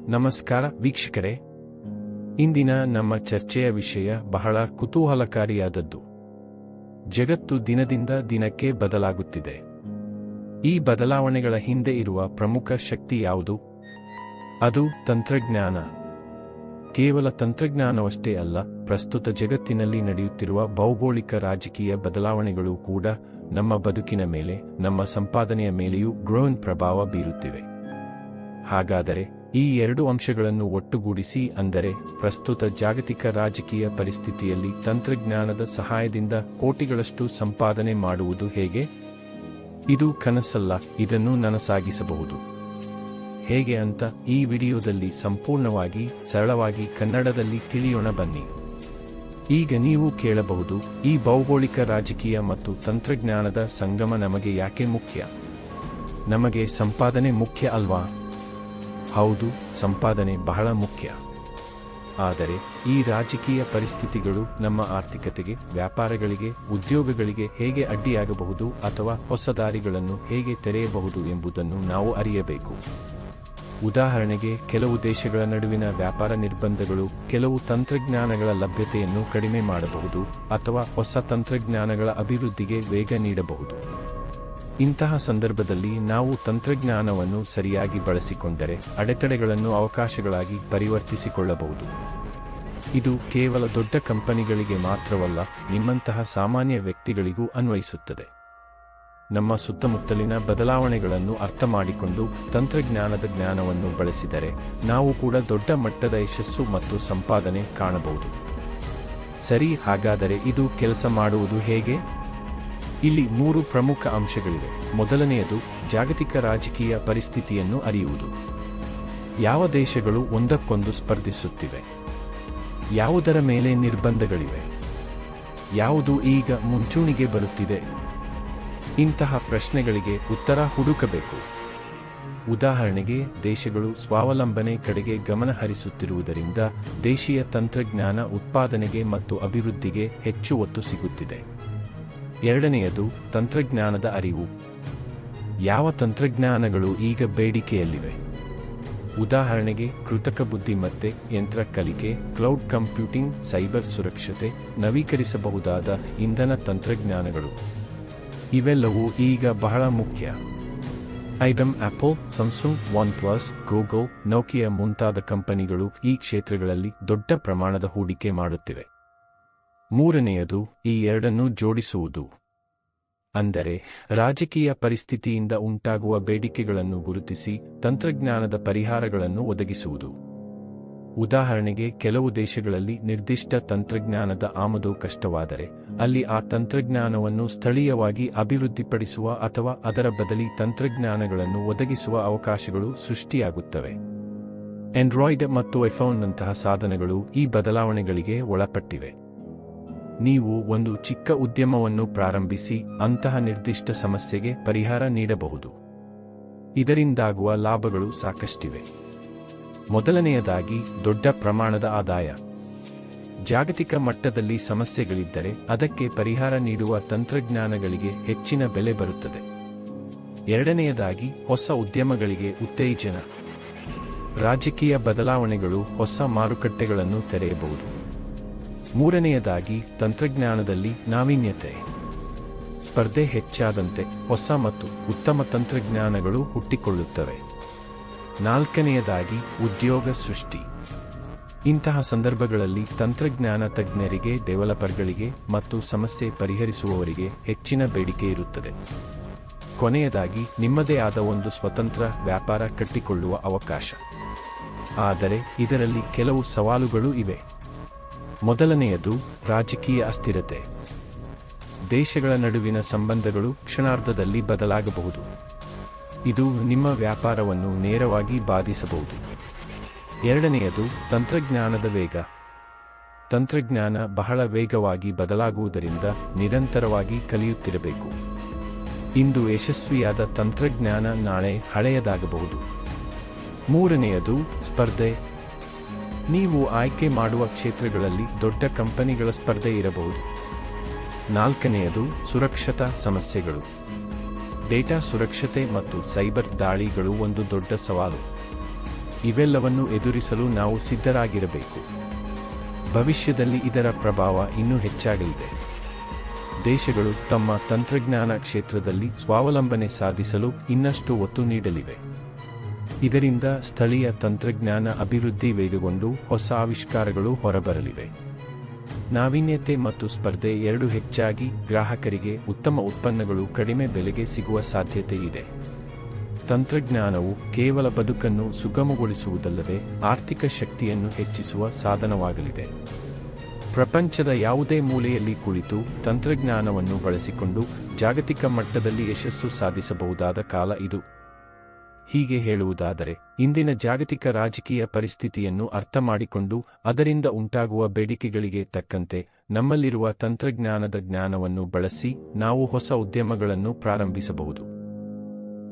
ನಮಸ್ಕಾರ ವೀಕ್ಷಕರೇ, ಇಂದಿನ ನಮ್ಮ ಚರ್ಚೆಯ ವಿಷಯ ಬಹಳ ಕುತೂಹಲಕಾರಿಯಾದದ್ದು. ಜಗತ್ತು ದಿನದಿಂದ ದಿನಕ್ಕೆ ಬದಲಾಗುತ್ತಿದೆ. ಈ ಬದಲಾವಣೆಗಳ ಹಿಂದೆ ಇರುವ ಪ್ರಮುಖ ಶಕ್ತಿ ಯಾವುದು? ಅದು ತಂತ್ರಜ್ಞಾನ. ಕೇವಲ ತಂತ್ರಜ್ಞಾನವಷ್ಟೇ ಅಲ್ಲ, ಪ್ರಸ್ತುತ ಜಗತ್ತಿನಲ್ಲಿ ನಡೆಯುತ್ತಿರುವ ಭೌಗೋಳಿಕ ರಾಜಕೀಯ ಬದಲಾವಣೆಗಳು ಕೂಡ ನಮ್ಮ ಬದುಕಿನ ಮೇಲೆ, ನಮ್ಮ ಸಂಪಾದನೆಯ ಮೇಲೆಯೂ ಗ್ರೋನ್ ಪ್ರಭಾವ ಬೀರುತ್ತಿವೆ. ಹಾಗಾದರೆ ಈ ಎರಡು ಅಂಶಗಳನ್ನು ಒಟ್ಟುಗೂಡಿಸಿ, ಅಂದರೆ ಪ್ರಸ್ತುತ ಜಾಗತಿಕ ರಾಜಕೀಯ ಪರಿಸ್ಥಿತಿಯಲ್ಲಿ ತಂತ್ರಜ್ಞಾನದ ಸಹಾಯದಿಂದ ಕೋಟಿಗಳಷ್ಟು ಸಂಪಾದನೆ ಮಾಡುವುದು ಹೇಗೆ? ಇದು ಕನಸಲ್ಲ, ಇದನ್ನು ನನಸಾಗಿಸಬಹುದು. ಹೇಗೆ ಅಂತ ಈ ವಿಡಿಯೋದಲ್ಲಿ ಸಂಪೂರ್ಣವಾಗಿ, ಸರಳವಾಗಿ ಕನ್ನಡದಲ್ಲಿ ತಿಳಿಯೋಣ ಬನ್ನಿ. ಈಗ ನೀವು ಕೇಳಬಹುದು, ಈ ಭೌಗೋಳಿಕ ರಾಜಕೀಯ ಮತ್ತು ತಂತ್ರಜ್ಞಾನದ ಸಂಗಮ ನಮಗೆ ಯಾಕೆ ಮುಖ್ಯ? ನಮಗೆ ಸಂಪಾದನೆ ಮುಖ್ಯ ಅಲ್ವಾ? ಹೌದು, ಸಂಪಾದನೆ ಬಹಳ ಮುಖ್ಯ. ಆದರೆ ಈ ರಾಜಕೀಯ ಪರಿಸ್ಥಿತಿಗಳು ನಮ್ಮ ಆರ್ಥಿಕತೆಗೆ, ವ್ಯಾಪಾರಗಳಿಗೆ, ಉದ್ಯೋಗಗಳಿಗೆ ಹೇಗೆ ಅಡ್ಡಿಯಾಗಬಹುದು ಅಥವಾ ಹೊಸ ದಾರಿಗಳನ್ನು ಹೇಗೆ ತೆರೆಯಬಹುದು ಎಂಬುದನ್ನು ನಾವು ಅರಿಯಬೇಕು. ಉದಾಹರಣೆಗೆ, ಕೆಲವು ದೇಶಗಳ ನಡುವಿನ ವ್ಯಾಪಾರ ನಿರ್ಬಂಧಗಳು ಕೆಲವು ತಂತ್ರಜ್ಞಾನಗಳ ಲಭ್ಯತೆಯನ್ನು ಕಡಿಮೆ ಮಾಡಬಹುದು ಅಥವಾ ಹೊಸ ತಂತ್ರಜ್ಞಾನಗಳ ಅಭಿವೃದ್ಧಿಗೆ ವೇಗ ನೀಡಬಹುದು. ಇಂತಹ ಸಂದರ್ಭದಲ್ಲಿ ನಾವು ತಂತ್ರಜ್ಞಾನವನ್ನು ಸರಿಯಾಗಿ ಬಳಸಿಕೊಂಡರೆ ಅಡೆತಡೆಗಳನ್ನು ಅವಕಾಶಗಳಾಗಿ ಪರಿವರ್ತಿಸಿಕೊಳ್ಳಬಹುದು. ಇದು ಕೇವಲ ದೊಡ್ಡ ಕಂಪನಿಗಳಿಗೆ ಮಾತ್ರವಲ್ಲ, ನಿಮ್ಮಂತಹ ಸಾಮಾನ್ಯ ವ್ಯಕ್ತಿಗಳಿಗೂ ಅನ್ವಯಿಸುತ್ತದೆ. ನಮ್ಮ ಸುತ್ತಮುತ್ತಲಿನ ಬದಲಾವಣೆಗಳನ್ನು ಅರ್ಥ ಮಾಡಿಕೊಂಡು ತಂತ್ರಜ್ಞಾನದ ಜ್ಞಾನವನ್ನು ಬಳಸಿದರೆ ನಾವು ಕೂಡ ದೊಡ್ಡ ಮಟ್ಟದ ಯಶಸ್ಸು ಮತ್ತು ಸಂಪಾದನೆ ಕಾಣಬಹುದು. ಸರಿ, ಹಾಗಾದರೆ ಇದು ಕೆಲಸ ಮಾಡುವುದು ಹೇಗೆ? ಇಲ್ಲಿ 3 ಪ್ರಮುಖ ಅಂಶಗಳಿವೆ. ಮೊದಲನೆಯದು, ಜಾಗತಿಕ ರಾಜಕೀಯ ಪರಿಸ್ಥಿತಿಯನ್ನು ಅರಿಯುವುದು. ಯಾವ ದೇಶಗಳು ಒಂದಕ್ಕೊಂದು ಸ್ಪರ್ಧಿಸುತ್ತಿವೆ? ಯಾವುದರ ಮೇಲೆ ನಿರ್ಬಂಧಗಳಿವೆ? ಯಾವುದು ಈಗ ಮುಂಚೂಣಿಗೆ ಬರುತ್ತಿದೆ? ಇಂತಹ ಪ್ರಶ್ನೆಗಳಿಗೆ ಉತ್ತರ ಹುಡುಕಬೇಕು. ಉದಾಹರಣೆಗೆ, ದೇಶಗಳು ಸ್ವಾವಲಂಬನೆ ಕಡೆಗೆ ಗಮನ ಹರಿಸುತ್ತಿರುವುದರಿಂದ ದೇಶೀಯ ತಂತ್ರಜ್ಞಾನ ಉತ್ಪಾದನೆಗೆ ಮತ್ತು ಅಭಿವೃದ್ಧಿಗೆ ಹೆಚ್ಚು ಒತ್ತು ಸಿಗುತ್ತಿದೆ. ಎರಡನೆಯದು, ತಂತ್ರಜ್ಞಾನದ ಅರಿವು. ಯಾವ ತಂತ್ರಜ್ಞಾನಗಳು ಈಗ ಬೇಡಿಕೆಯಲ್ಲಿವೆ? ಉದಾಹರಣೆಗೆ, ಕೃತಕ ಬುದ್ಧಿಮತ್ತೆ, ಯಂತ್ರ ಕಲಿಕೆ, ಕ್ಲೌಡ್ ಕಂಪ್ಯೂಟಿಂಗ್, ಸೈಬರ್ ಸುರಕ್ಷತೆ, ನವೀಕರಿಸಬಹುದಾದ ಇಂಧನ ತಂತ್ರಜ್ಞಾನಗಳು. ಇವೆಲ್ಲವೂ ಈಗ ಬಹಳ ಮುಖ್ಯ. IBM, apple, Samsung, OnePlus, Google, Nokia ಮುಂತಾದ ಕಂಪನಿಗಳು ಈ ಕ್ಷೇತ್ರಗಳಲ್ಲಿ ದೊಡ್ಡ ಪ್ರಮಾಣದ ಹೂಡಿಕೆ ಮಾಡುತ್ತಿವೆ. ಮೂರನೆಯದು, ಈ ಎರಡನ್ನೂ ಜೋಡಿಸುವುದು. ಅಂದರೆ ರಾಜಕೀಯ ಪರಿಸ್ಥಿತಿಯಿಂದ ಉಂಟಾಗುವ ಬೇಡಿಕೆಗಳನ್ನು ಗುರುತಿಸಿ ತಂತ್ರಜ್ಞಾನದ ಪರಿಹಾರಗಳನ್ನು ಒದಗಿಸುವುದು. ಉದಾಹರಣೆಗೆ, ಕೆಲವು ದೇಶಗಳಲ್ಲಿ ನಿರ್ದಿಷ್ಟ ತಂತ್ರಜ್ಞಾನದ ಆಮದು ಕಷ್ಟವಾದರೆ ಅಲ್ಲಿ ಆ ತಂತ್ರಜ್ಞಾನವನ್ನು ಸ್ಥಳೀಯವಾಗಿ ಅಭಿವೃದ್ಧಿಪಡಿಸುವ ಅಥವಾ ಅದರ ಬದಲಿ ತಂತ್ರಜ್ಞಾನಗಳನ್ನು ಒದಗಿಸುವ ಅವಕಾಶಗಳು ಸೃಷ್ಟಿಯಾಗುತ್ತವೆ. ಆಂಡ್ರಾಯ್ಡ್ ಮತ್ತು ಐಫೋನ್ನಂತಹ ಸಾಧನಗಳು ಈ ಬದಲಾವಣೆಗಳಿಗೆ ಒಳಪಟ್ಟಿವೆ. ನೀವು ಒಂದು ಚಿಕ್ಕ ಉದ್ಯಮವನ್ನು ಪ್ರಾರಂಭಿಸಿ ಅಂತಹ ನಿರ್ದಿಷ್ಟ ಸಮಸ್ಯೆಗೆ ಪರಿಹಾರ ನೀಡಬಹುದು. ಇದರಿಂದಾಗುವ ಲಾಭಗಳು ಸಾಕಷ್ಟಿವೆ. ಮೊದಲನೆಯದಾಗಿ, ದೊಡ್ಡ ಪ್ರಮಾಣದ ಆದಾಯ. ಜಾಗತಿಕ ಮಟ್ಟದಲ್ಲಿ ಸಮಸ್ಯೆಗಳಿದ್ದರೆ ಅದಕ್ಕೆ ಪರಿಹಾರ ನೀಡುವ ತಂತ್ರಜ್ಞಾನಗಳಿಗೆ ಹೆಚ್ಚಿನ ಬೆಲೆ ಬರುತ್ತದೆ. ಎರಡನೆಯದಾಗಿ, ಹೊಸ ಉದ್ಯಮಗಳಿಗೆ ಉತ್ತೇಜನ. ರಾಜಕೀಯ ಬದಲಾವಣೆಗಳು ಹೊಸ ಮಾರುಕಟ್ಟೆಗಳನ್ನು ತೆರೆಯಬಹುದು. ಮೂರನೆಯದಾಗಿ, ತಂತ್ರಜ್ಞಾನದಲ್ಲಿ ನಾವೀನ್ಯತೆ. ಸ್ಪರ್ಧೆ ಹೆಚ್ಚಾದಂತೆ ಹೊಸ ಮತ್ತು ಉತ್ತಮ ತಂತ್ರಜ್ಞಾನಗಳು ಹುಟ್ಟಿಕೊಳ್ಳುತ್ತವೆ. ನಾಲ್ಕನೆಯದಾಗಿ, ಉದ್ಯೋಗ ಸೃಷ್ಟಿ. ಇಂತಹ ಸಂದರ್ಭಗಳಲ್ಲಿ ತಂತ್ರಜ್ಞಾನ ತಜ್ಞರಿಗೆ, ಡೆವಲಪರ್ಗಳಿಗೆ ಮತ್ತು ಸಮಸ್ಯೆ ಪರಿಹರಿಸುವವರಿಗೆ ಹೆಚ್ಚಿನ ಬೇಡಿಕೆ ಇರುತ್ತದೆ. ಕೊನೆಯದಾಗಿ, ನಿಮ್ಮದೇ ಆದ ಒಂದು ಸ್ವತಂತ್ರ ವ್ಯಾಪಾರ ಕಟ್ಟಿಕೊಳ್ಳುವ ಅವಕಾಶ. ಆದರೆ ಇದರಲ್ಲಿ ಕೆಲವು ಸವಾಲುಗಳು ಇವೆ. ಮೊದಲನೆಯದು, ರಾಜಕೀಯ ಅಸ್ಥಿರತೆ. ದೇಶಗಳ ನಡುವಿನ ಸಂಬಂಧಗಳು ಕ್ಷಣಾರ್ಧದಲ್ಲಿ ಬದಲಾಗಬಹುದು. ಇದು ನಿಮ್ಮ ವ್ಯಾಪಾರವನ್ನು ನೇರವಾಗಿ ಬಾಧಿಸಬಹುದು. ಎರಡನೆಯದು, ತಂತ್ರಜ್ಞಾನದ ವೇಗ. ತಂತ್ರಜ್ಞಾನ ಬಹಳ ವೇಗವಾಗಿ ಬದಲಾಗುವುದರಿಂದ ನಿರಂತರವಾಗಿ ಕಲಿಯುತ್ತಿರಬೇಕು. ಇಂದು ಯಶಸ್ವಿಯಾದ ತಂತ್ರಜ್ಞಾನ ನಾಳೆ ಹಳೆಯದಾಗಬಹುದು. ಮೂರನೆಯದು, ಸ್ಪರ್ಧೆ. ನೀವು ಆಯ್ಕೆ ಮಾಡುವ ಕ್ಷೇತ್ರಗಳಲ್ಲಿ ದೊಡ್ಡ ಕಂಪನಿಗಳ ಸ್ಪರ್ಧೆ ಇರಬಹುದು. ನಾಲ್ಕನೆಯದು, ಸುರಕ್ಷತಾ ಸಮಸ್ಯೆಗಳು. ಡೇಟಾ ಸುರಕ್ಷತೆ ಮತ್ತು ಸೈಬರ್ ದಾಳಿಗಳು ಒಂದು ದೊಡ್ಡ ಸವಾಲು. ಇವೆಲ್ಲವನ್ನು ಎದುರಿಸಲು ನಾವು ಸಿದ್ಧರಾಗಿರಬೇಕು. ಭವಿಷ್ಯದಲ್ಲಿ ಇದರ ಪ್ರಭಾವ ಇನ್ನೂ ಹೆಚ್ಚಾಗಲಿದೆ. ದೇಶಗಳು ತಮ್ಮ ತಂತ್ರಜ್ಞಾನ ಕ್ಷೇತ್ರದಲ್ಲಿ ಸ್ವಾವಲಂಬನೆ ಸಾಧಿಸಲು ಇನ್ನಷ್ಟು ಒತ್ತು ನೀಡಲಿವೆ. ಇದರಿಂದ ಸ್ಥಳೀಯ ತಂತ್ರಜ್ಞಾನ ಅಭಿವೃದ್ಧಿ ವೇಗಗೊಂಡು ಹೊಸ ಆವಿಷ್ಕಾರಗಳು ಹೊರಬರಲಿವೆ. ನಾವೀನ್ಯತೆ ಮತ್ತು ಸ್ಪರ್ಧೆ ಎರಡೂ ಹೆಚ್ಚಾಗಿ ಗ್ರಾಹಕರಿಗೆ ಉತ್ತಮ ಉತ್ಪನ್ನಗಳು ಕಡಿಮೆ ಬೆಲೆಗೆ ಸಿಗುವ ಸಾಧ್ಯತೆ ಇದೆ. ತಂತ್ರಜ್ಞಾನವು ಕೇವಲ ಬದುಕನ್ನು ಸುಗಮಗೊಳಿಸುವುದಲ್ಲದೆ ಆರ್ಥಿಕ ಶಕ್ತಿಯನ್ನು ಹೆಚ್ಚಿಸುವ ಸಾಧನವಾಗಲಿದೆ. ಪ್ರಪಂಚದ ಯಾವುದೇ ಮೂಲೆಯಲ್ಲಿ ಕುಳಿತು ತಂತ್ರಜ್ಞಾನವನ್ನು ಬಳಸಿಕೊಂಡು ಜಾಗತಿಕ ಮಟ್ಟದಲ್ಲಿ ಯಶಸ್ಸು ಸಾಧಿಸಬಹುದಾದ ಕಾಲ ಇದು. ಹೀಗೆ ಹೇಳುವುದಾದರೆ, ಇಂದಿನ ಜಾಗತಿಕ ರಾಜಕೀಯ ಪರಿಸ್ಥಿತಿಯನ್ನು ಅರ್ಥಮಾಡಿಕೊಂಡು ಅದರಿಂದ ಉಂಟಾಗುವ ಬೇಡಿಕೆಗಳಿಗೆ ತಕ್ಕಂತೆ ನಮ್ಮಲ್ಲಿರುವ ತಂತ್ರಜ್ಞಾನದ ಜ್ಞಾನವನ್ನು ಬಳಸಿ ನಾವು ಹೊಸ ಉದ್ಯಮಗಳನ್ನು ಪ್ರಾರಂಭಿಸಬಹುದು.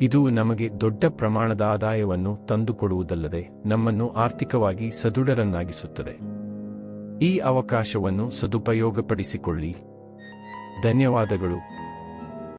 ಇದು ನಮಗೆ ದೊಡ್ಡ ಪ್ರಮಾಣದ ಆದಾಯವನ್ನು ತಂದುಕೊಡುವುದಲ್ಲದೆ ನಮ್ಮನ್ನು ಆರ್ಥಿಕವಾಗಿ ಸದೃಢರನ್ನಾಗಿಸುತ್ತದೆ. ಈ ಅವಕಾಶವನ್ನು ಸದುಪಯೋಗಪಡಿಸಿಕೊಳ್ಳಿ. ಧನ್ಯವಾದಗಳು.